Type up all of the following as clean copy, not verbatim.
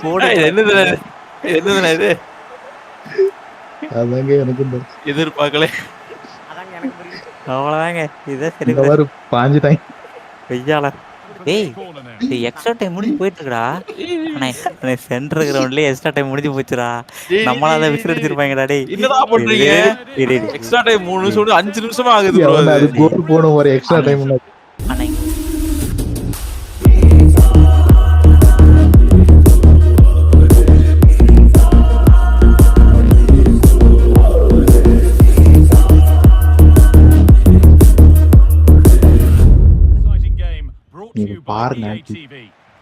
போடு இது என்னதுண்ணே இது? என்னதுண்ணே இது? அதாங்க எனக்கும் எதிர்பார்க்கல. அதாங்க எனக்கு புரியுது. அவ்வளோதாங்க. இதான் சரி இந்த மாதிரி பாஞ்சுட்டாங்க. வெய்யால. டேய் எக்ஸ்ட்ரா டைம் முடிஞ்சு போயிட்டு இருக்குடா. அண்ணே சென்டர் கிரவுண்ட்லயே எக்ஸ்ட்ரா டைம் முடிஞ்சு போச்சுடா. டேய், நம்மளால டேய், விசில் டேய், அடிச்சிருப்பாங்கடா டேய். என்னடா பண்றீங்க? எக்ஸ்ட்ரா டைம் 3 நிமிஷம் விட 5 நிமிஷமா ஆகுது ப்ரோ எவன் அது. அது கோல் போன ஒரு எக்ஸ்ட்ரா டைம் அண்ணே நீங்க பாருங்க.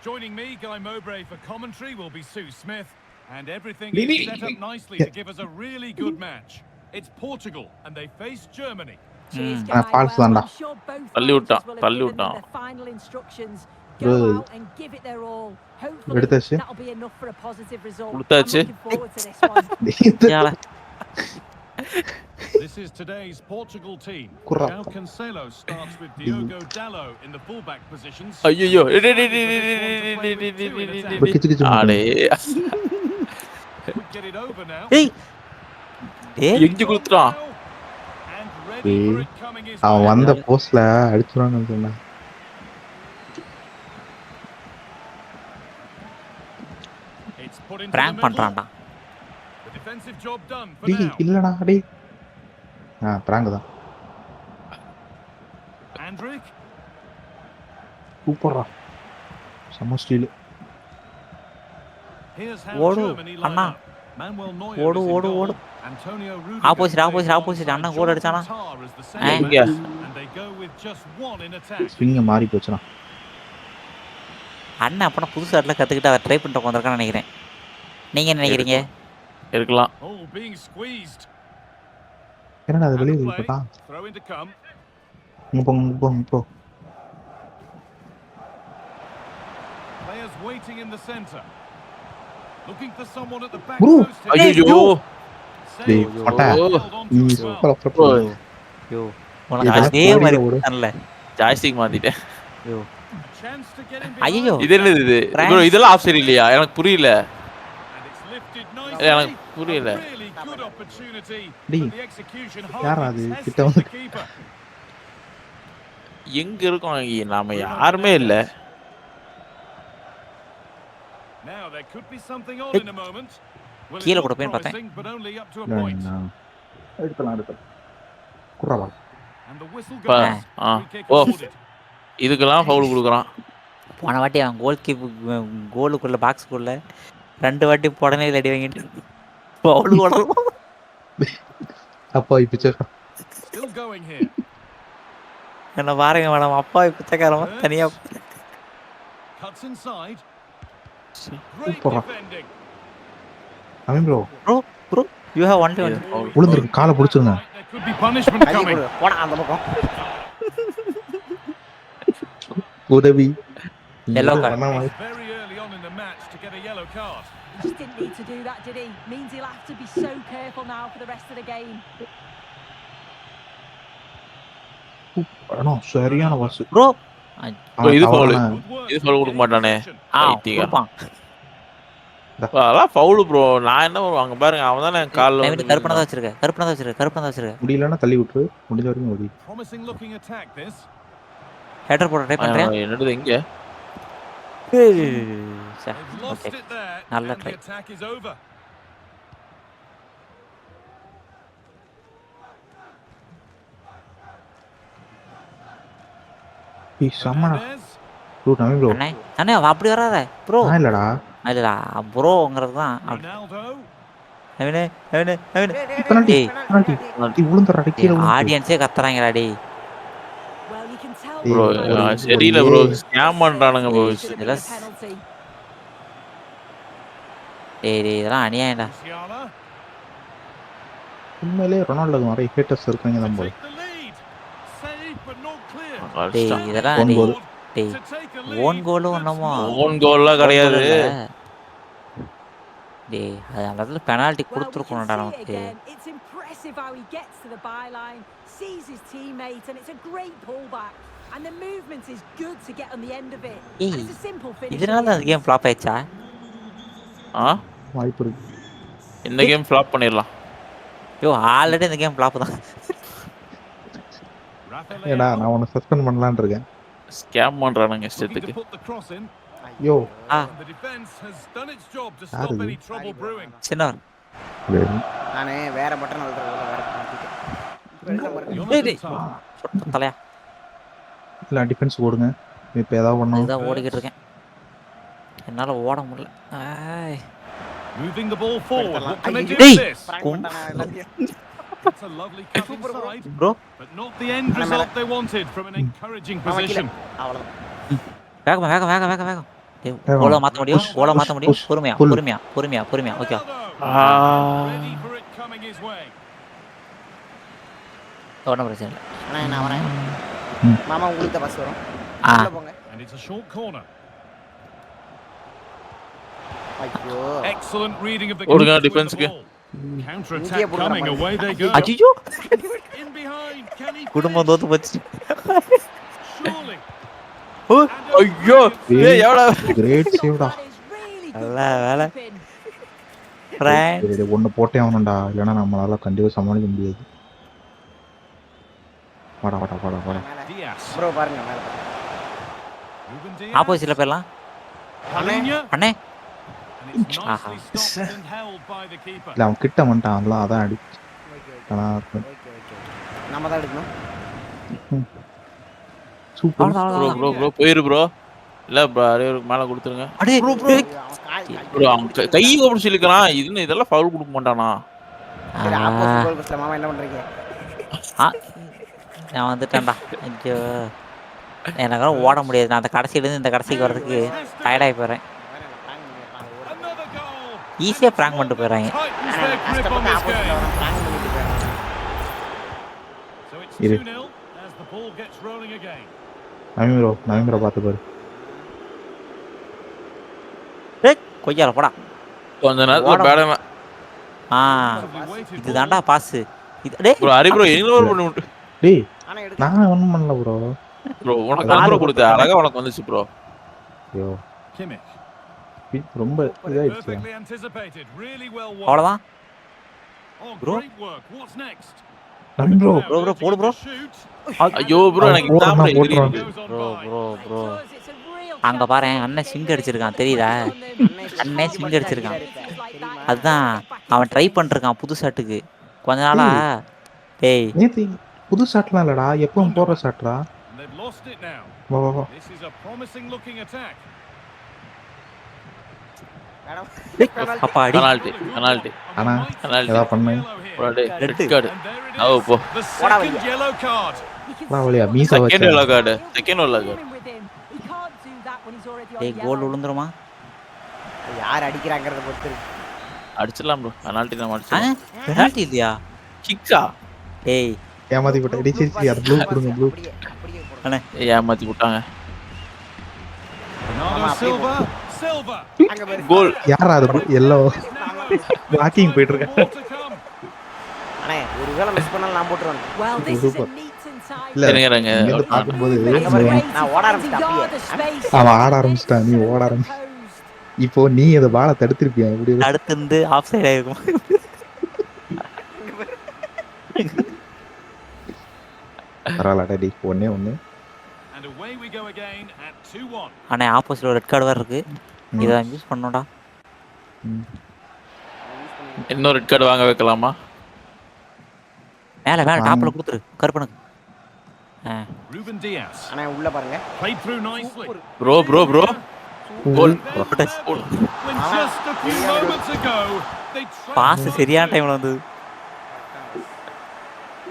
Joining me, Guy Mowbray for commentary will be Sue Smith, and everything Lili. is set up nicely to give us a really good match. It's Portugal, and they face Germany. பால்ஸ் தான்டா. தள்ளி விட்டான், தள்ளி விட்டான். எடுத்தாச்சு. கொடுத்தாச்சு. This is today's Portugal team. Kurra. João Cancelo starts with Diogo Dalot in the fullback positions. ஐயோ கிச்சு கிச்சு ஆடே We get it over now. டேய் டேய் எங்க கொடுத்துறான்? And ready for it coming his அவன் way. வந்த போஸ்ட்ல அடிச்சுறான்னு சொன்னா. It's put into the Frank middle. பண்றான்டா. The defensive job done for டேய் now. இல்லடா டேய். பிராங்க் தான். Andrick. சூப்பர்ரா. சம ஸ்டீல். Here's how ஓடு, Germany line அண்ணா. up. Manuel Neuer ஓடு is in ஓடு goal. ஓடு. Antonio Opposite, Rudiger opposite, plays opposite. அண்ணா alongside கோல் அடிச்சானா? Jonathan Tah as the ah. centre இங்க. back, and they go with just one in attack. ஸ்விங்க மாறி போச்சுனா. அண்ணன் அப்பனா புதுசு ஆட்ல கத்துக்கிட்டு அவர் ட்ரை பண்ணிட்டு உட்காந்துருக்கான்னு நினைக்கிறேன். நீங்க என்ன நினைக்கிறீங்க? இருக்கலாம். Oh, being squeezed. என்னடா அது And வெளிய the play. போட்டா? Throw in to come. இங்க போ. Players waiting in the centre. Looking for someone at the back Bro. post. here. ஐயோ டேய் Saved. பட்டா. Held on to நீ it well. சூப்பரா ப்ரோ. யோ உனக்கு இதெல்லாம் அதே கோரியில மாதிரி ஓடு. பண்ணல. ஜாய்ஸ்டிக் மாத்திட்டேன். Yo A chance to get in ஐயோ. behind. இது என்னது இது? France. ப்ரோ இதெல்லாம் ஆஃப் சைடு இல்லையா? எனக்கு புரியல. And it's lifted nicely. எனக்கு புரியல. A really good opportunity, டேய், but the execution யாரா hardly அது? tested கிட்ட the வந்து. keeper. எங்க இருக்கோம் இங்க? நாம யாருமே இல்ல. Now there could be something on in a moment. Well, கீழ it கூட looked போய் பார்த்தேன். promising, but only up to a நான் point. எடுக்கலாம். குறவா. And the whistle பா, goes. ஆ. Free kick ஓ. awarded. இதுக்கெல்லாம் ஃபவுல் கொடுக்குறான். போன வாட்டி அவன் கோலுக்குள்ள பாக்ஸுக்குள்ள 2 வாட்டி புடனையில் அடி வாங்கிட்டு பவுல் ஓடுறான். அப்பா பிச்சை. Still going here. என்ன பாருங்க மேடம், அப்பா பிச்சைக்காரமா தனியா Cuts inside. சரி. Great Super. defending. அவன் bro bro you have only one. Foul. விழுந்துருக்கு. காலை பிடிச்சிருங்க. There could be punishment coming. போடா அந்த பக்கம். உதவி. Yellow card. It's very early on in the match to get a yellow card. He just didn't need to do that, did he? Means he'll have to be so careful now for the rest of the game. சரியான Vasu. Bro இது foul. Good work. இது foul கொடுக்க மாட்டானே. ஐத்தியா. கொடுப்பான். அதெல்லாம் foul bro. நான் என்ன பண்ணுவேன்? அங்க பாருங்க அவன் தானே கால்ல வந்து கருப்பனை தான் வச்சிருக்க. முடியலன்னா தள்ளி விட்டு முடிஞ்ச வரைக்கும் ஓடி. Promising looking attack this. Header போட ட்ரை பண்றேன். என்னது எங்க? They've lost okay it there. நல்ல And try. the attack is over. செம்மடா. Hernandez. Bro Naveen bro. அண்ணே அவ அப்படி வராத ப்ரோ. நான் இல்லடா. இல்லடா ப்ரோங்கிறது தான். Ronaldo. அவனே பெனல்டி. டேய் பெனல்டி விழுந்துறா கீழ விழுந்து. ஆடியன்ஸே கத்துறாங்கடா டேய். Well, you can tell Hey, bro ஒரு- சரியில்லை ப்ரோ. ஸ்கேம் பண்றானுங்க bro. Should have been a Yes. penalty. டேய் இதெல்லாம் அநியாயம்டா. Musiala. உண்மையிலேயே ரொனால்டோக்கு நிறைய ஹேட்டர்ஸ் இருக்காங்க தான் போல. Take the lead. Save but not clear. டேய் இதெல்லாம் Own goal. டேய் To take a own lead. கோலும் That's என்னமோ more. ஓன் கோல்லாம் கிடையாது. டேய் அது அந்த இடத்துல penalty Well, we can கொடுத்துருக்கணும்டா see it நமக்கு. again. It's impressive how he gets to the byline, sees his teammate, and it's a great pullback. And the movement is good to get on the end of it. Hey, And it's a simple finish. இதனால தான் அந்த game flop ஆயிடுச்சா? ஆ வாய்ப்பு இருக்கு. இந்த game flop பண்ணிடலாம். யோ already இந்த game flop தான். ஏடா நான் உன்னை சஸ்பெண்ட் பண்ணலான்னு இருக்கேன். ஸ்கேம் பண்றானுங்க Looking இஷ்டத்துக்கு. to put the cross in. Yo ah The defense has done its job to யாரு stop இது? any trouble brewing. சின்னவர். நானே வேற பட்டன் அழுத்துறதுல வேற மாத்திட்டேன். இப்ப எடுத்த பாருங்க. Jonathan டேய். Tah. சொட்ட தலையா. இல்லை டிஃபென்ஸ் ஓடுங்க. இப்போ ஏதாவது பண்ணோம். இதுதான் ஓடிக்கிட்டு இருக்கேன். என்னால ஓட முடியல. ஆய். Moving the ball forward. What can they do Hey. with this? Prank கும். பண்ணிட்டானா எல்லாத்தையும். It's a lovely cut inside, Bro, but not the end result they wanted from an encouraging அவன் கீழ. position. அவ்வளவுதான். வேகம். டேய், வேகம். கோல மாத்த முடியும். கோல மாத்த முடியும். push, பொறுமையா. pull. Okay. Ronaldo, ready for it coming his way. ஒண்ணும் பிரச்சனை இல்ல. அண்ணா நான் வரேன். மாமா உங்களுக்கு தான் பஸ் வரும். ஆ. உள்ள போங்க. And it's a short corner. ஐயோ. Excellent reading of the Orga keeper with defense the க்கு. ball. Counter இங்கேயே attack போடுறா coming, பாரு. away they go. அய்யோ. In behind, can he குடும்பம் finish? தோத்து போச்சு. Surely. ஓ, ஐயோ ஏய் எவடா கிரேட் சேவ்டா. That is really good நல்ல வேலை. goalkeeping. ஃப்ரெண்ட். ஒன்று போட்டே ஆகணும்டா, இல்லைன்னா நம்மளால கண்டிப்பாக சமாளிக்க முடியாது. வாடா. மேல. Diaz. ப்ரோ பாருங்க மேல பாருங்க. Ruben Diaz. ஆப்போசிட்ல போயிடலாம். Palhinha. அண்ணே. And it's Aha. nicely stopped and held by the keeper. இல்லை அவன் கிட்ட வந்துட்டான்ல, அதான் அடிச்சு. ஓகே. ஆனால் நம்ம தான் எடுக்கணும். சூப்பர். ப்ரோ போயிரு ப்ரோ. இல்ல ப்ரோ அரையருக்கு மேல கொடுத்துருங்க. அடே அவன் காய் ப்ரோ அவன் கை ஓபன் சொல்லிக்கிறான். இது இதெல்லாம் ஃபவுல் கொடுக்க மாட்டானா? சரி ஆப்போசிட் கோல் பஸ்ல மாமா என்ன பண்றீங்க? நான் வந்துட்டேன்டா. ஐயோ. எனக்கு ஓட முடியாது. நான் அந்த கடைசியில இருந்து இந்த கடைசிக்கு வர்றதுக்கு டயர்டாகி போறேன். Another goal. ஈஸியா பிராங்க் பண்ணிட்டு போயிடுறாங்க. Tightens their grip on கஷ்டப்பட்டு this ஆப்போசிட்ல game. வரோம். பிராங்க் பண்ணிட்டு போறாங்க. So it's இரு. 2-0 as the ball gets rolling again. Naveen பார்த்து பாரு. டேய், கொய்யால போடா. கொஞ்ச நேரத்துல பேடமா. ஆ, Lovely weighted இதுதான்டா ball. பாஸ். இது டேய். ப்ரோ ஹரி ப்ரோ இக்னோர் பண்ணி விட்டு. டேய் ஆனா எடுக்க நான் ஒன்றும் பண்ணல ப்ரோ. ப்ரோ உனக்கு தான் ப்ரோ கொடுத்த அழகா உனக்கு வந்துச்சு ப்ரோ. ஐயோ Kimmich. ரொம்ப இதாயிடுச்சு. Perfectly anticipated. Really well won. அவ்வளவுதான். Oh, Bro. great work. What's next? Naveen bro Now bro, looking போடு bro. to shoot. ஐயோ ப்ரோ எனக்கு போடுறா, இதான் ப்ரோ போடுறா. எதிரி. Goes on bro by. Bro It does. It's a real அங்க chance பாரு to அண்ணன் சிங் make அடிச்சிருக்கான் it தெரியுதா? on அண்ணே them. சிங் அடிச்சிருக்கான். Like that. அதுதான் அவன் ட்ரை பண்ணிருக்கான் புது ஷாட்டுக்கு. கொஞ்ச நாளா டேய் நேத்து புது ஷாட்லாம் இல்லடா, எப்பவும் போடுற ஷாட்ரா. And they've lost it now. வா. This is a promising looking attack. Madam. அப்பா அடி. Penalty What a good penalty. one. ஆனா, And we might ஏதா see பண்ணு. yellow here. ப்ரோ டேய் Red. Red card. And there it Oh, is. போ. The What are second we- yellow card. You can வா see வழியா what மீச he's second வச்சேன். Yellow card. doing second yellow card. with him. He can't do that when he's already on டேய் கோல் yellow. விழுந்துருமா? யார் அடிக்கிறாங்கறத பொறுத்து இருக்கு. அடிச்சிடலாம் ப்ரோ. பெனால்டி நம்ம ஆ, அடிச்சோம். பெனால்டி இல்லையா? கிக்கா டேய் ஏமாத்தி போட்டேன். டேய் சரி அது ப்ளூ கொடுங்க ப்ளூ. அப்படியே போடுங்க. அண்ணே ஏமாத்தி விட்டாங்க. Bernardo Mama, Silva. Silva. அங்க பாரு. கோல். யாரா அது எல்லோ வாக்கிங் போயிட்டு இருக்கேன். More to come. அண்ணே ஒருவேளை மிஸ் பண்ணாலும் நான் போட்டுருவேன். Well, this is a Super. neat and tight. இல்ல இருங்க. இங்க இருந்து பார்க்கும்போது அங்க பாருங்க. Great நான் ஓட defending ஆரம்பிச்சிட்டேன் guard the அப்படியே. space. அவன் ஆட ஆரம்பிச்சிட்டான், நீ ஓட ஆரம்பி. Opposed. இப்போ நீ அந்த பாலை தடுத்திருப்பியா எப்படி? அடுத்து இருந்து ஆஃப் சைடு ஆயிருக்கும். பரவாயில்லடா டேய், ஒண்ணே ஒண்ணு. And away we go again at 2-1. அண்ணே ஆப்போசிட்ல ரெட் கார்டு வேற இருக்கு. இத யூஸ் பண்ணனும்டா. இன்னொரு ரெட் கார்டு வாங்க வைக்கலாமா? மேல டாப்ல கொடுத்துரு கருப்பனுக்கு. Ruben Diaz. அண்ணே உள்ள பாருங்க. Played through nicely. Bro goal. When just a few moments ago, they pass சரியான டைம்ல வந்து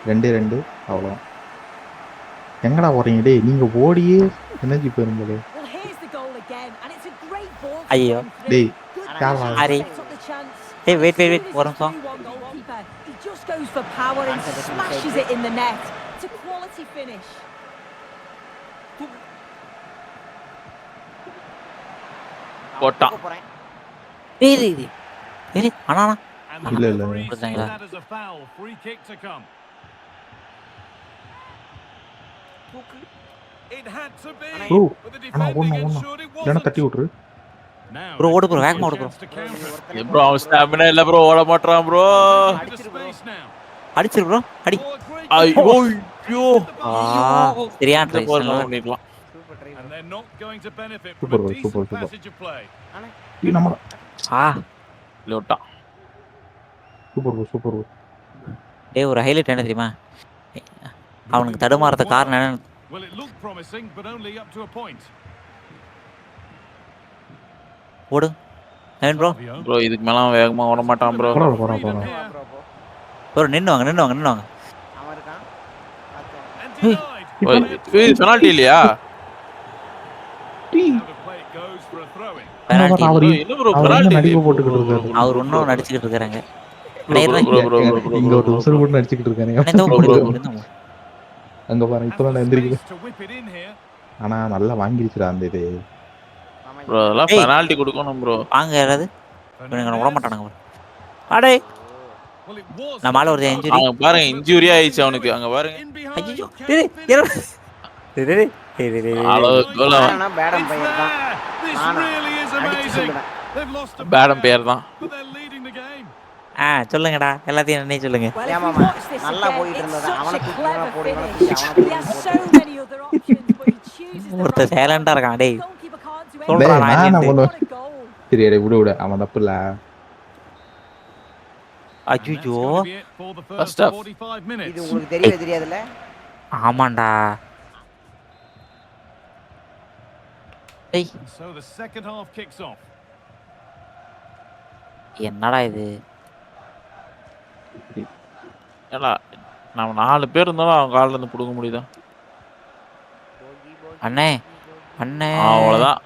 2-2 அவ்வளவுதான். எங்கடா ஓடுறீங்க டேய்? நீங்க ஓடியே energy போயிருங்களே. Well, here's the goal again, and it's a great ball. to ஐயோ. run through. டேய் Good யார் pass, Harry. sets up the chance. Hey, wait, As soon wait, as ஒரு he's நிமிஷம். 2-1 goalkeeper, he just goes for power and smashes it in the net. It's a quality finish. போட்டான். போறேன். டேய் டேய் டேய் அண்ணா And இல்ல, the இல்ல. referee sees கொடுத்தாங்களா? that as a foul. Free kick to come. It had to be. Bro But the ஆனா defending ஒண்ணு ensured it இல்லைன்னா தட்டி wasn't. விட்டுரு. Now Bro, ஓடு bro, they've got வேகமா a ஓடு bro. chance to counter. Bro அவன் ஸ்டாமினா இல்ல ப்ரோ, ஓட மாட்டான் ப்ரோ. Into space now. அடிச்சிரு ப்ரோ, அடி. Oh, a great ஐயோ clearance. ஐயோ. சரியான இந்த ட்ரை. பால் நம்ம பண்ணிக்கலாம். Super try. And they're not going to benefit from Super a bro, decent super, super. passage of play. இது நம்ம லோட்டா. சூப்பர். டேய் ஒரு ஹைலைட் என்ன தெரியுமா? அவனுக்கு தடுமாறத காரணம் என்னன்னு Well, it looked promising, but only up to a point. ஓடு. நவீன் ப்ரோ. Fabio. ப்ரோ இதுக்கு மேல அவன் வேகமா ஓட மாட்டான் ப்ரோ. போறா. Freedom here. ப்ரோ நின்னு வாங்க. அவன் இருக்கான். பார்த்து. And denied. ஏய் பெனால்டி இல்லையா? Out of play it goes for a throw-in. Penalty. அவரு என்ன ப்ரோ அவர் பெனால்டி நடிப்பு போட்டுக்கிட்டு இருக்காரு. அவர் இன்னும் நடிச்சிட்டு இருக்காங்க. ப்ரோ இங்க ஒரு உசுறு போட்டு நடிச்சுக்கிட்டு இருக்கானுங்க. அங்க பாருங்க இப்பதான் நான் எந்திரிக்குது. To whip it in here. ஆனா நல்லா வாங்கிருச்சுடா அந்த இது. ஆமா. ப்ரோ அதெல்லாம் பெனால்டி கொடுக்கணும் ப்ரோ. வாங்க யாராவது. இவனுங்க விட மாட்டானுங்க ப்ரோ. அடே. Well, it was. நம்மால ஒரு இன்ஜுரி. அங்க பாருங்க இன்ஜூரி ஆயிடுச்சு அவனுக்கு, அங்க பாருங்க. In behind. ஐயோ. Can டேய் அளவு கோல் ஆனா பேடம் பையன் தான். This ஆனா, really is அடிச்சு amazing. சொல்லுவேன். They've lost a பேடம் பேர் தான். but they're leading the game. சொல்லுங்கடா. எல்லாத்தையும் என்னைய சொல்லுங்க. Well, if Yeah, we mama. watch this நல்லா again, போயிட்டு it's இருந்ததா. such அவனை a தூக்கி clever இவனை போடு, இவனை finish. தூக்கி அவனை He has போடு. so many other options, but he chooses the ஒருத்தர் right சைலண்டா one. இருக்கான். டேய் Goalkeeper can't do சொல்றா டேய், நான் நான் இல்லைன்ட்டு. ஒண்ணு- What a goal. சரி அடே விடு அவன் தப்பு இல்ல. And that's ஐயோ. gonna be it for the First first half. 45 இது minutes. உங்களுக்கு தெரியவே தெரியாதுல்ல? ஆமாண்டா. டேய் So the second half kicks off. என்னடா இது? ஏன்னா நம்ம 4 பேர் இருந்தாலும் அவங்க கால்ல இருந்து புடுங்க முடியுதா? அண்ணே. அவ்வளவுதான்.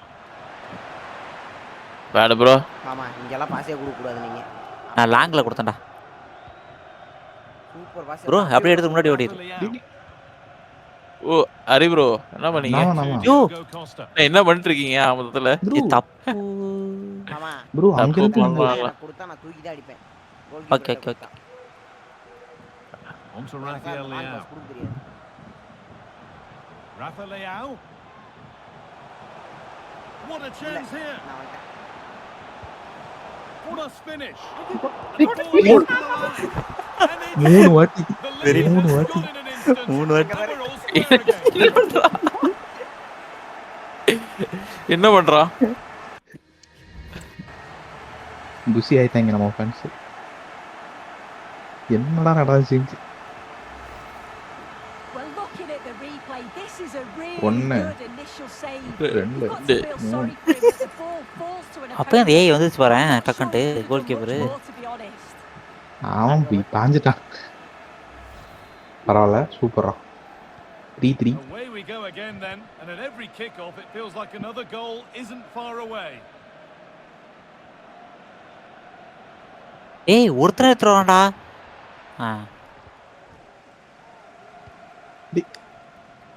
Bad bro. ஆமா, இங்கெல்லாம் பாஸே கொடுக்க கூடாது நீங்க. நான் லாங்ல கொடுத்தேன்டா. Super pass. ப்ரோ அப்படியே எடுத்து முன்னாடி ஓடிடு. Leao. ஓ ஹரி ப்ரோ என்ன பண்ணீங்க? ஆமா. யோ. Diego Costa. என்ன பண்ணிட்டு இருக்கீங்க மொத்தத்துல? இது தப்பு. ஆமா. ப்ரோ அங்க தப்பு இருந்து பண்ணலாம். நான் கொடுத்தா நான் தூக்கி தான் அடிப்பேன். Okay. On to Rafael Leao. கொடுக்க தெரியாது. Rafa Leao. What a chance here. நான் வந்துட்டேன். What a finish. மூணு வாட்டி The lead மூணு has வாட்டி gone in an instant. மூணு வாட்டி. And we're all square again. என்ன பண்றான்? குஷி ஆயிட்டாங்க நம்ம ஃபேன்ஸ். என்னடா நடந்துச்சு? Well, looking at the replay, this is a really ஒண்ணு. good initial save. ரெண்டு. You've got to feel sorry for him that the ball falls to an அப்ப அந்த ஏய் opponent. வந்துச்சு பாறேன் I'm not sure டக்கன்ட்டு he could have goal done keeper. much more, to be honest. அவன் போய் பாஞ்சிட்டான். பரவாயில்ல சூப்பரா. 3-3. Away we go again then, and at every kick-off it feels like another goal isn't far away. ஏய் ஒருத்தர எடுத்துறான்டா.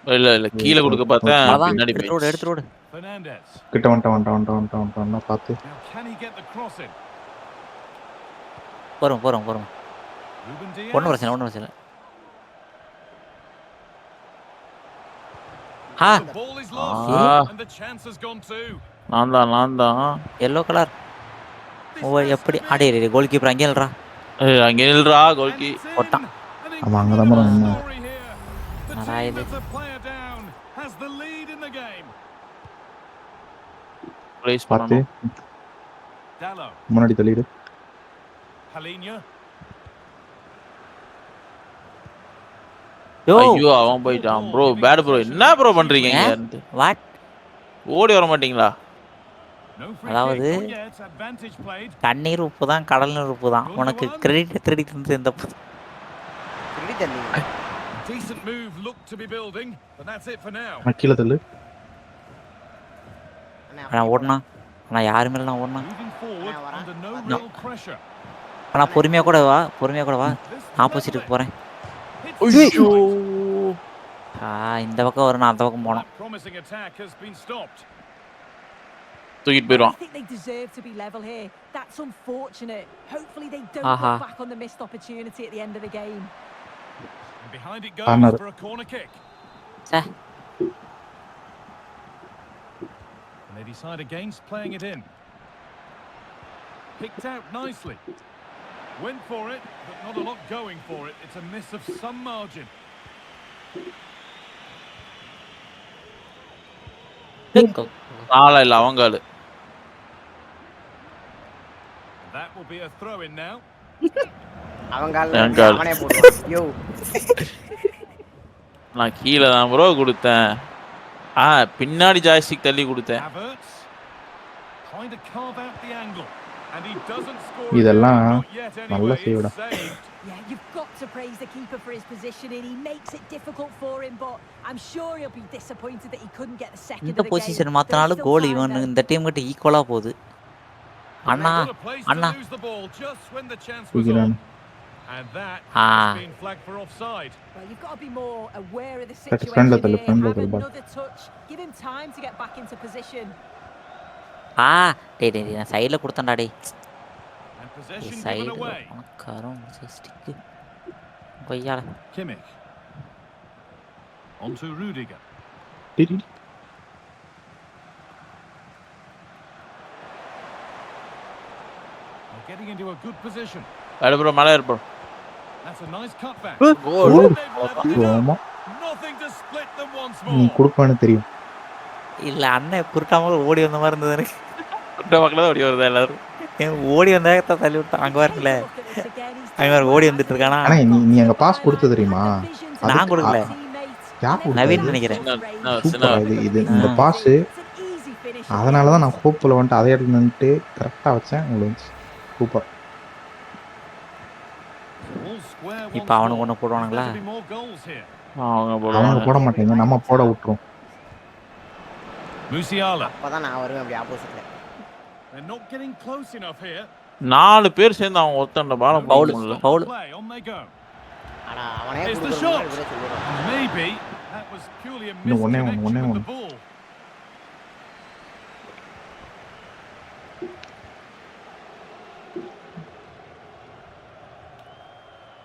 இல்ல கீழ கொடுக்க பார்த்தேன் அதான் பின்னாடி எடுத்து ரோடு. Fernandes. கிட்ட வந்துட்டான் பார்த்து. Now can he get the cross in? போறோம். Ruben Dias. ஒண்ணும் பிரச்சனை. The ball is lost, Ah. and the chance has gone too. நான் தான். Yellow colour. ஓ எப்படி அடே கோல் கீப்பர் அங்கே இல்லடா. ஏய் அங்க நில்றா And கோல்கி. it's in. போட்டான். An ஆமா, அங்கதான் incredible போறான். story here. The அதான் team இது. that's a player down has the lead in the game. Price பார்த்து பண்ணனும். Dallo. முன்னாடி தள்ளிடு. Halinha. யோ ஐயோ அவன் போயிட்டான் ப்ரோ. Bad bro. என்ன ப்ரோ பண்றீங்க இங்க? வாட்? ஓடி வர மாட்டீங்களா? No free அதாவது kick. Not yet. Advantage played. தண்ணீர் உப்பு தான் கடல் நீர் உப்பு தான். உனக்கு கிரெடிட் திருடி தந்து இந்த திருடி தந்தீங்க. Decent move looked to be building, but that's it for now. நான் கீழே தள்ளு. நான் ஓடுனா நான் யாரு மேல நான் ஓடுனா Moving forward under no No. real pressure. ஆனா பொறுமையா கூட வா. This ஆப்போசிட்டுக்கு போறேன். hits ஐயோ இந்த பக்கம் வரும் நான் அந்த பக்கம் போனோம். That promising attack has been stopped. தூக்கிட்டு I போயிடுவான். think they deserve to be level here. That's unfortunate. Hopefully they don't Aha. look back on the missed opportunity at the end of the game. And behind it Corner. goes for a corner kick. Say And they decide against playing it in. Picked out nicely. Went for it, but not a lot going for it. It's a miss of some margin. நாளா இல்ல அவங்காலு. That will be a throw in now. அவங்க என் கால். அவனே போடுவான். யோ நான் கீழ தான் bro கொடுத்தேன். பின்னாடி ஜாய்ஸ்டிக் தள்ளி கொடுத்தேன். Havertz trying to carve out the angle, and he doesn't score. இதெல்லாம் Not yet நல்ல anyway. சேவ்டா. It's saved. Yeah, you've got to praise the keeper for his positioning. He makes it difficult for him, but I'm sure he'll be disappointed that he couldn't get the second இந்த of the game. Position மாத்தினாலும் கோல் இவன் இந்த team கிட்ட ஈக்குவலா போகுது. அண்ணா They've got a place to Anna lose the ball just when the chance was தூக்கிறான். on. And that Ah. has been flagged for offside. Well, you've got to be more aware of the Front situation of the- here. front of Have the ball. another touch. Give him time to get back into position. டேய் நான் சைடுல கொடுத்தேன்டா டேய். And possession given சைடுல away. உனக்காரம் stick கொய்யால. Kimmich. On to Rudiger. டிடி. They're getting into a good position. அட bro மலை bro. That's a nice cutback. Goal. ஓ, They've leveled it up. ஆமா. Nothing to split them once நீ more. கொடுப்பான்னு தெரியும். இல்ல அண்ணன் குருட்டாம ஓடி வந்த மாதிரி இருந்தது எனக்கு. குட்ட பக்கத்துல ஓடி வருதா எல்லாரும். ஓடி வந்தாக்க தள்ளி விட்டான். அங்க வரல. Look at this again. He's அங்க வேற ஓடி வந்துட்டு இருக்கானா. ஆனா நீ அங்க பாஸ் கொடுத்த தெரியுமா? நான் கொடுக்கல. யார் கொடுத்தா? நவீன் நினைக்கிறேன். சூப்பரா இது இந்த பாஸ் அதனால தான் நான் ஹோப்ல வந்துட்டு அதே இடத்துல நின்னுட்டு கரெக்டா வச்சேன். உங்களுக்கு சூப்பர். All square once இப்ப அவனுக்கு more. ஒண்ணு போடுவானுங்களா? There'll be more goals here. அவங்க அவங்க போடுவாங்க. போட மாட்டேங்க, நம்ம போட விட்டுரும். Musiala. அப்பதான் நான் வருவேன் அப்படி ஆப்போசிட்ல. They're not getting close enough here. 4 பேர் சேர்ந்து அவங்க ஒருத்தண்ட பால போட பவுல் முடியல. Pavul Play on they go. ஆனா அவனே Here's the கொடுக்கறதுனால shot. இப்படியே சொல்லிடுறான். And maybe that was purely a No, one misconnection one. with the ball.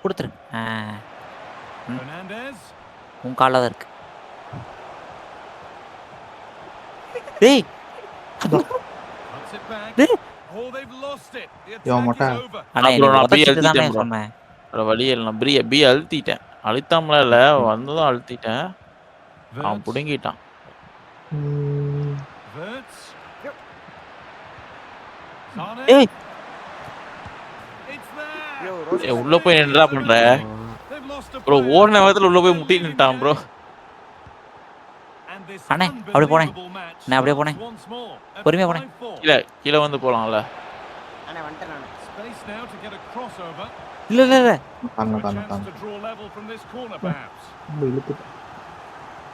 கொடுத்துரு. Fernandez. உன் கால்ல தான் இருக்கு. டேய் Cuts it back. டேய் Oh, they've lost it. The Yo, attack Mota. is over. அண்ணா அப்புறம் நான் அப்படியே உதச்சிட்டு தானே எழுதிட்டேன் bro. சொன்னேன். வேற வழி இல்ல. நான் பி அழுத்திட்டேன். அழுத்தாமல இல்ல வந்ததும் அழுத்திட்டேன். அவன் Verts. புடுங்கிட்டான். Verts. Sane. ஏய் It's there. யோ, ரோஸ் உள்ள போய் என்னடா பண்ற? They've lost a bro player. ஓடுன வேகத்துல உள்ள போய் முட்டிட்டான் ப்ரோ. And this அண்ணே, அப்படி போனேன். unbelievable match நான் அப்படியே போனேன். starts once more at பொறுமையா போனேன். 5-4. கீழ வந்து போலாம்ல. அண்ணே வந்துட்டேன் நானு. Space now to get a crossover. இல்ல இல்ல இல்ல. தாங்க A தாங்க chance தாங்க. to draw level from this corner, perhaps. ரொம்ப இழுத்துட்டு.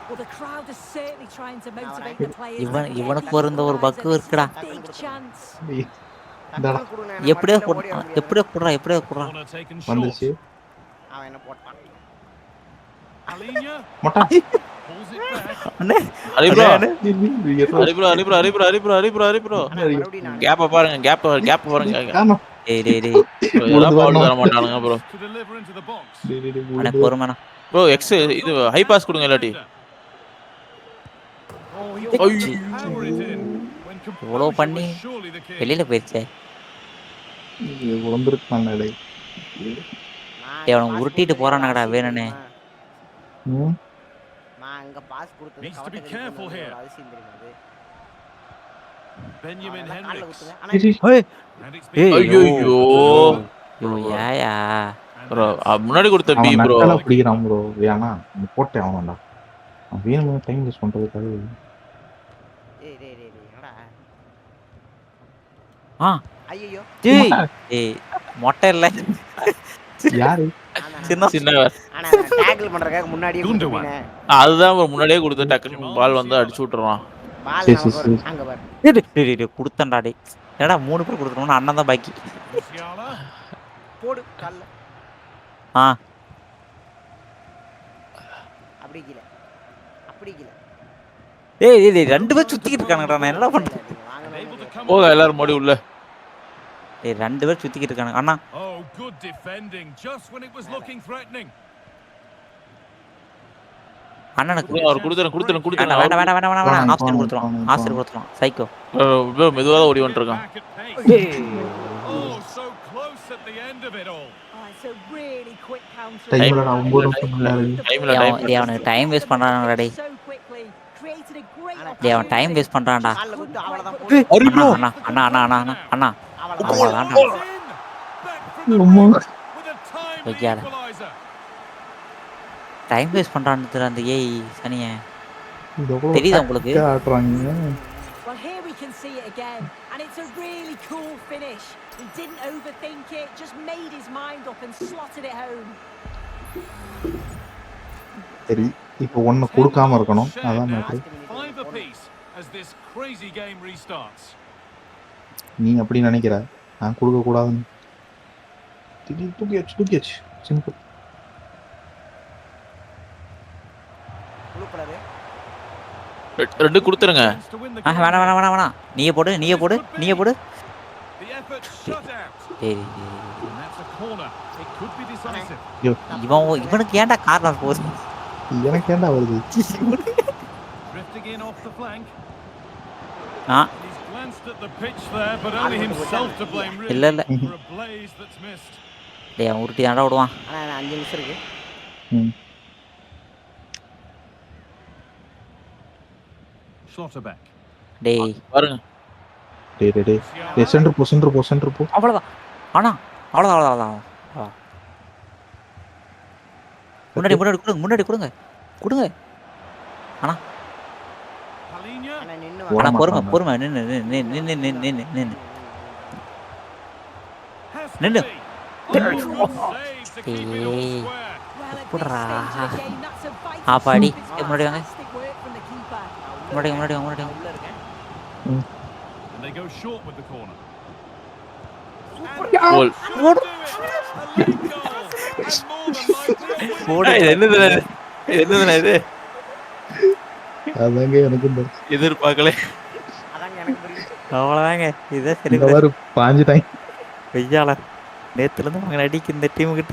Well, the crowd is certainly trying to motivate the players. இவனுக்கு இருந்த ஒரு பக்கு இருக்குடா. Big chance. இந்தாடா. டக்குனு கொடுங்க, நான் எப்படியோ மடியில ஓடி வர முடியாது. எப்படியோ போடுறா. Corner taken short. வந்துச்சு. அவன் என்ன போட்டான். Alina மொட்டா. pulls it back. அண்ணே அரி ப்ரோ. அண்ணே, அரி ப்ரோ. ஆனா மறுபடியும் நான் கேப்ப பாருங்க. கேப் பாருங்க. காணோம். டேய் Bro, இதெல்லாம் பவுல் தர மாட்டானுங்க bro. To deliver into the box. அண்ணே பொறுமைண்ணா. ப்ரோ எக்ஸ் இது ஹை பாஸ் கொடுங்க இல்லாட்டி. Oh, he ஐயோ. couldn't power it in when இவ்வளோ composure பண்ணி was surely the key. வெளியில போயிருச்சே. உழந்திருக்கான் டேய். நான் டேய், அவனை pass உருட்டிட்டு கொடுத்தது போறானுங்கடா, அவசியம் வேணும்னே. ம். நான் அங்க பாஸ் கொடுத்தது Needs to be கவட்டை careful கழிக்கணும்னு here. ஒரு அவசியம் தெரியுமா அது? Benjamin அவனை கால்ல Henriks. குத்துவேன். ஆனா ஏய் And it's ஏய், been ஐயோ. ஐயோ ஏயா. and ப்ரோ that's முன்னாடி கொடுத்த பி அவன் ப்ரோ. நக்கலா பிடிக்கிறான் ப்ரோ. வேணா நீ போட்டே அவன்டா. அவன் வேணும்னு டைம் வேஸ்ட் பண்றதுக்காக. டேய் டேய் டேய் டேய், என்னடா? ஆ ஐயையோ. டேய் ஏய் மொட்டை இல்ல. யாரு? ஆனா சின்ன சின்னவர். ஆனா டேக்கிள் பண்றதுக்காக முன்னாடியே Gundogan. கொடுத்துட்டேன். அதுதான் bro, முன்னாடியே கொடுத்து டக்குனு பால் வந்து அடிச்சு விட்டுறான். பால் சரி, நமக்கு சரி. அங்க பாரு. டேய் குடுத்தேன்டா டேய். என்னடா 3 பேர் கொடுத்துட்டோம்னா அண்ணன் தான் பாக்கி. Musiala. போடு கால்ல. ஆ அப்படி கீழ. அப்படி கீழ. டேய் ரெண்டு பேர் சுத்திக்கிட்டு இருக்கானுங்கடா. நான் என்னடா பண்றது? வாங்க Able to come போக எல்லாரும் மடி உள்ள. டேய் ரெண்டு பேர் சுத்திக்கிட்டு இருக்கானுங்க. அண்ணா Oh, good defending just when it was looking threatening. அண்ணனுக்கு அவர் கொடுத்துறேன் வேண்டாம் வேண்டாம் வேண்டாம் வேண்டாம் வேண்டாம் வேண்டாம். ஆஃப் சைடு போலாம், கொடுத்துருவான். போலாம், ஆஃப் சைடு போலாம். கொடுத்துருவான். சைக்கோ. ப்ரோ மெதுவா தான் ஓடி வந்துருக்கான். Back at pace. Oh, so close at the end of it all. Oh, it's a really quick counter. டைம்ல நான் 9 நிமிஷம் முன்னாடி டேய் அவனுக்கு டைம் வேஸ்ட் பண்றான்டா டேய். So quickly created a great டேய் அவன் டைம் வேஸ்ட் பண்றான்டா. கால்ல விட்டு அவ்வளவுதான் போடு. அண்ணா அண்ணா அண்ணா அண்ணா அண்ணா அண்ணா அவ்வளவுதான். அவ்வளோதான்டா. In. Back from the அம்மா. brink with a timely வைக்காத. equaliser. டைம் வேஸ்ட் பண்றான்னு அந்த ஏய் சனிய இது எவ்வளவு தெரியுதா உங்களுக்கு? tactical ஆ ஆடுறாங்க. Well, here we can see it again, and it's a really cool finish. He didn't overthink it, just made his mind up and slotted it home. சரி இப்போ ஒன்னு கொடுக்காம இருக்கணும். Shared அதான் now. Matter. 5 apiece as this crazy game restarts. நீ அப்படி நினைக்கிற, நான் கொடுக்க கூடாதுன்னு. திடீர் தூக்கியாச்சு சிம்பிள். Blue colour. ரெண்டு கொடுத்துருங்க. Chance to win the வேணாம் வேணாம் வேணாம் வேணாம். நீயே போடு. The effort shut out. டேய் And that's a corner. It could be decisive. இவனுக்கு ஏன்டா கார்னர் போகுது? எனக்கு ஏன்டா வருது? Drifting in off the flank. Ah He's glanced at the pitch there, but only himself to blame really இல்ல இல்ல. for a blaze that's missed. டேய் அவன் உருட்டி தாண்டா விடுவான். ஆனா 5 நிமிஷம் இருக்கு. ம். Schlotterbeck. டேய் பாருங்க. டேய் சென்டர் போ. அவ்வளவுதான். ஆனா அவ்வளவுதான். முன்னாடி கொடுங்க. Palhinha. ஆனா நின்னு ஓட ஆனா மாட்டாங்க. பொறுமை நின்னு. Has to Ninnu. be. Oh, save to keep it all Hey. square. Well, at this Pudra. stage of the game, that's a vital ஆப்பாடி. stop. It's முன்னாடி வாங்க. fantastic work from the keeper. முன்னாடி உள்ள இருக்கேன். And they go short with the corner. Goal. Should do it. A late goal. And more than likely. போடு. இது என்னதுண்ணே இது? அதாங்க எனக்கு இந்த எதிர்பார்க்கல. அதாங்க எனக்கு புரியுது. அவ்வளவுதாங்க. இதான் சரி. இந்த மாதிரி பாஞ்சுட்டாங்க. வெய்யால நேத்துல இருந்து அவங்க அடிக்கு இந்த டீம் கிட்ட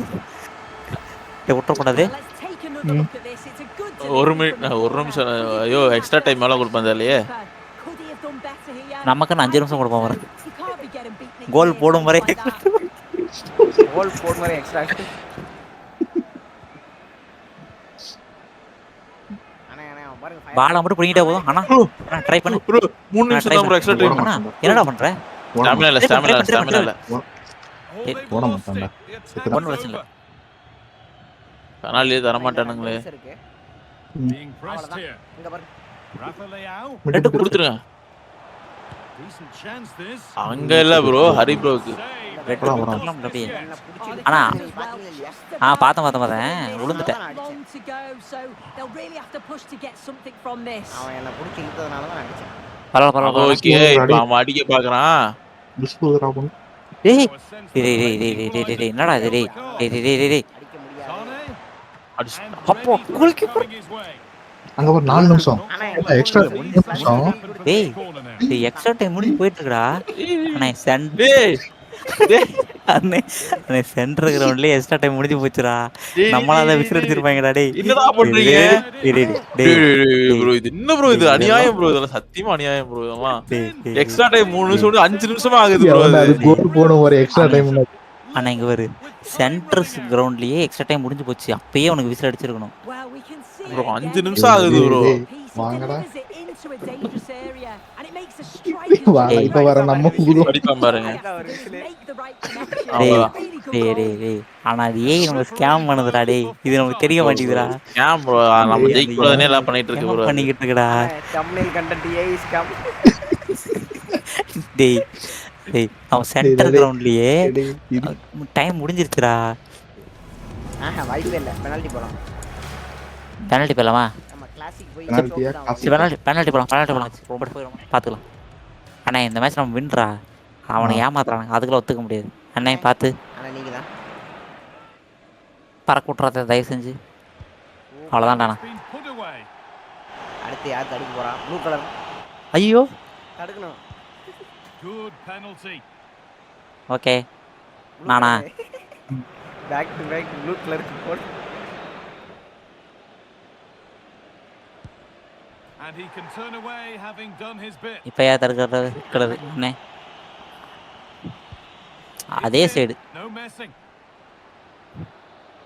விட்டுறக்கூடாது. Well, let's take another look at this. It's a good ஒரு delivery மினிட் from the ஒரு நிமிஷம். corner. ஐயோ எக்ஸ்ட்ரா டைம் மேல கொடுப்பேன் இல்லையே. Could he have done better here? நமக்குன்னு 5 நிமிஷம் கொடுப்பான் பாரு. He can't be getting beaten goal again போடும் வரை. like that. கோல் போட் மாதிரி எக்ஸ்ட்ரா. அண்ணா பாருங்க fire. பால மட்டும் பிடிங்கிட்டே போதும். ஆனா ட்ரை பண்ணு. ப்ரோ 3 நிமிஷம் தான் ப்ரோ எக்ஸ்ட்ரா டைம். அண்ணா என்னடா பண்ற? ஸ்டாமினா இல்ல. Oh, they've போட lost மாட்டான்டா. it. The attack ஒண்ணும் is பிரச்சனை இல்ல. over. கனாலியே தர மாட்டானுங்களே. நிமிஷம் இருக்கு. Being pressed here. இங்க பாருங்க. Rafa Leao. ரெண்டு கொடுத்துருங்க. Decent chance this. அங்க இல்ல ப்ரோ ஹரி ப்ரோக்கு. Save. ரெட் போடா, கார்டு போடா. கொடுத்துடலாம் அப்படியே. என்ன புடிச்சு அண்ணா. நீங்க பாத்தீங்களா இல்லையா? பார்த்தேன் விழுந்துட்டேன். Long to go, so they'll really have to push to get something from this. அவன் என்ன புடிச்சு இழுத்ததனால தான் நான் அடிச்சேன். பரவாயில்ல. ஓகே இப்ப அவன் அடிக்க பாக்குறான். டிஸ்போஸ் ஆகும். டேய் So a sense டேய் that டேய் டேய் டேய் டேய் டேய் என்னடா இது டேய் டேய் டேய் டேய் அடிக்க முடியாது. Sane. அடிச்சு And அப்போ, ready for goalkeeper. coming his way. அங்க ஒரு 4 நிமிஷம். எக்ஸ்ட்ரா நிமிஷம். டேய் டேய் எக்ஸ்ட்ரா டைம் முடிஞ்சு போயிட்டு இருக்குடா. அண்ணே டேய் டேய் அண்ணே சென்டர் கிரவுண்ட்லயே எக்ஸ்ட்ரா டைம் முடிஞ்சு போச்சுடா. டேய், நம்மளால டேய், விசில் அடிச்சிருப்பாங்கடா டேய். என்னடா பண்றீங்க? டேய் ப்ரோ இது என்ன ப்ரோ இது அநியாயம் ப்ரோ இதெல்லாம் சத்தியமா அநியாயம் ப்ரோ இதெல்லாம். டேய் எக்ஸ்ட்ரா டைம் 3 நிமிஷம் 5 நிமிஷமா ஆகுது ப்ரோ எவன்டா அது அது. கோல் போடும் ஒரு எக்ஸ்ட்ரா டைம். அண்ணா இங்க வரு சென்டர் கிரவுண்ட்லயே எக்ஸ்ட்ரா டைம் முடிஞ்சு போச்சு. அப்பயே உனக்கு விசில் அடிச்சிருக்கணும். Well, we can see bro it 5 again. நிமிஷம் ஆகுது ப்ரோ. He வாங்கடா. delivers it into a dangerous area, and it makes a striking வா, change. இப்ப வர நம்ம புது அடிப்பான் பாருங்க. Make the right connection. டேய் Really good டேய் goal. டேய் டேய் ஆனா அது ஏய் நம்ம ஸ்கேம் பண்ணுதுடா டேய். இது நமக்கு தெரிய மாட்டேங்குதுடா. ஏன் ப்ரோ நம்ம ஜெயிக்க கூடாதுனே எல்லாம் பண்ணிட்டு இருக்கு என்ன ப்ரோ. பண்ணிக்கிட்டு இருக்கடா thumbnail content is come. டேய் டேய் அவன் சென்டர் டேய். கிரவுண்ட்லயே இது டைம் முடிஞ்சிருச்சுடா. வாய்ப்பே இல்ல. பெனால்டி போலாம். பெனல்டி போலாமா? நம்ம கிளாசிக் போய் Penalty-யா? choke down. சரி பெனல்டி போலாம் ரொம்ப பார்த்துக்கலாம். அண்ணா இந்த மேட்ச் நம்ம வின்றா. அவனை ஏமாத்துறானுங்க அதுக்குள்ள ஒத்துக்க முடியாது. அண்ணே பார்த்து ஆனா நீங்க தான். பறக்க விட்றாத தயவு செஞ்சு. அவ்வளோதான்டாண்ணா. Been put away. அடுத்து யார் தடுக்க போறா? ப்ளூ கலர் ஐயோ தடுக்கணும். Good penalty. ஓகே நானா? பேக் டு பேக் ப்ளூ கலருக்கு போடு. And he can turn away, having done his bit. இப்ப ஏன் தடுக்கிறது அண்ணே? அதே It's in. Side. No messing.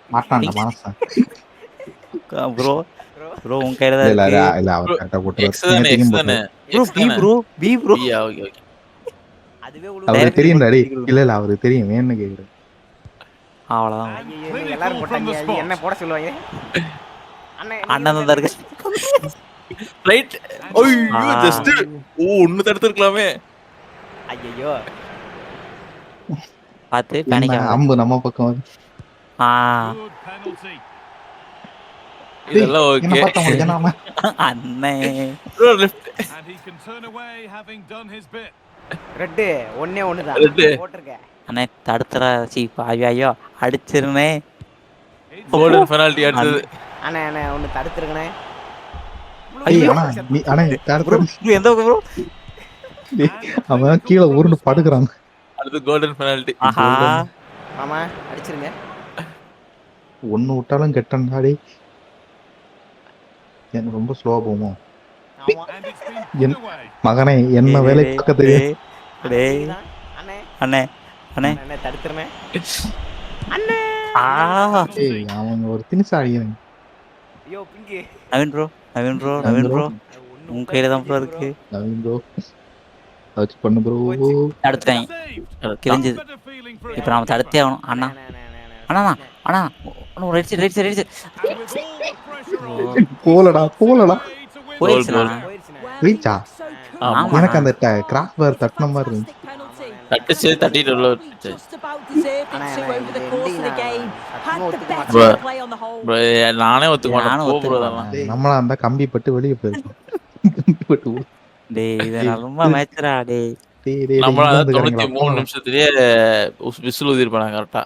மாட்டான்டா மனசன். ப்ரோ ப்ரோ உன் கையில இல்ல தான் இல்ல இருக்கு. இல்ல அவர் கரெக்டா போட்டுருவாரு. எக்ஸ் தானே நேத்திக்கும் எக்ஸ் தானே ப்ரோ எக்ஸ் பி தானே ப்ரோ பி ப்ரோ. பியா ஓகே ஓகே அதுவே அவருக்கு Direct தெரியும்டா டேய். போட்டு இல்ல இல்ல அவருக்கு தெரியும் வேணும்னு கேக்குறேன். அவ்வளவுதான். And ஐயோ clinical எல்லாரும் from the போட்டாங்க. என்ன spot. போட சொல்லுவாங்க? அண்ணே அண்ணன் தான் இருக்கு. ரைட் ஐயோ ஆ. ஜஸ்ட் ஒன்னு தடுத்துருக்கலாமே. ஐயோ பார்த்து என்ன பேனிக் ஆகாத. அம்பு நம்ம பக்கம் வருது. ஆ Good penalty. இதெல்லாம் என்ன ஓகே. பார்த்தா உங்களுக்கு என்ன அண்ணே. Bro left And he can turn away, having done his bit. Red ஒண்ணே ஒண்ணுதான் ரெட்டு. போட்டிருக்கேன். அண்ணே தடுத்துறா சி ஐயோ அடிச்சிருனே. It's கோல்டன் பெனால்டி அடுத்தது. அண்ணே அண்ணே ஒண்ணு தடுத்துருங்கண்ணே. ஏய் அண்ணா நீ அண்ணா ப்ரோ தடுத்து எந்த ப்ரோ? அவன் கீழே உருண்டு படுக்குறான். அடுத்து கோல்டன் பெனால்டி. ஆஹா. மாமா அடிச்சிருங்க. ஒன்னு விட்டாலும் கெட்டன்டா டேய். எனக்கு ரொம்ப ஸ்லோவா போகுமோ? ஆமா and it's been put N away. மகனே என்ன வேலை பார்க்க தெரியும். டேய் அண்ணே அண்ணே அண்ணே. அண்ணே தடுத்துறேன். அண்ணே ஆ ஏய் அவன் ஒரு திணிசா அடிக்கிறான். ஐயோ Pinky Naveen bro Naveen bro Naveen bro உன் கையில தான் ப்ரோ இருக்கு. நவீன் ப்ரோ டச் பண்ணு ப்ரோ. தடுத்துட்டாங்க. Saved. கிழிஞ்சது. Better feeling for a இப்போ நாம தடுத்தே ஆகணும். அண்ணா அண்ணா அண்ணா right side right side right side. And with all the pressure on, போலடா போலடா. way to win. போயிடுச்சுண்ணா. போயிடுச்சுண்ணே. Well, Reach he ah. looked so cool. ஆமா. எனக்கு அந்த It's கிராஸ் பார் தட்டின மாதிரி இருந்துச்சு. fantastic penalty. தட்டுச்சு தட்டிட்டு உள்ள விட்டுச்சு. Just about deserved it Anna, too Anna, over the இது course of the எப்படி game. நான் Had the ஒத்துக்க better மாட்டேன். play on the whole. Bro நானே ஒத்துக்க மாட்டேன். நானும் போ ப்ரோ ஒத்துக்க அதெல்லாம். மாட்டேன். நம்மளா அந்த கம்பி பட்டு வெளியே போயிருக்கோம். கம்பி பட்டு உள்ள. டேய் இது ரொம்ப மேட்ச்ரா டேய். டேய் டேய் நம்மள இங்க வந்து 93 கிடக்குறா. நிமிஷத்துலயே விசில் ஊதிருப்பாங்க கரெக்டா.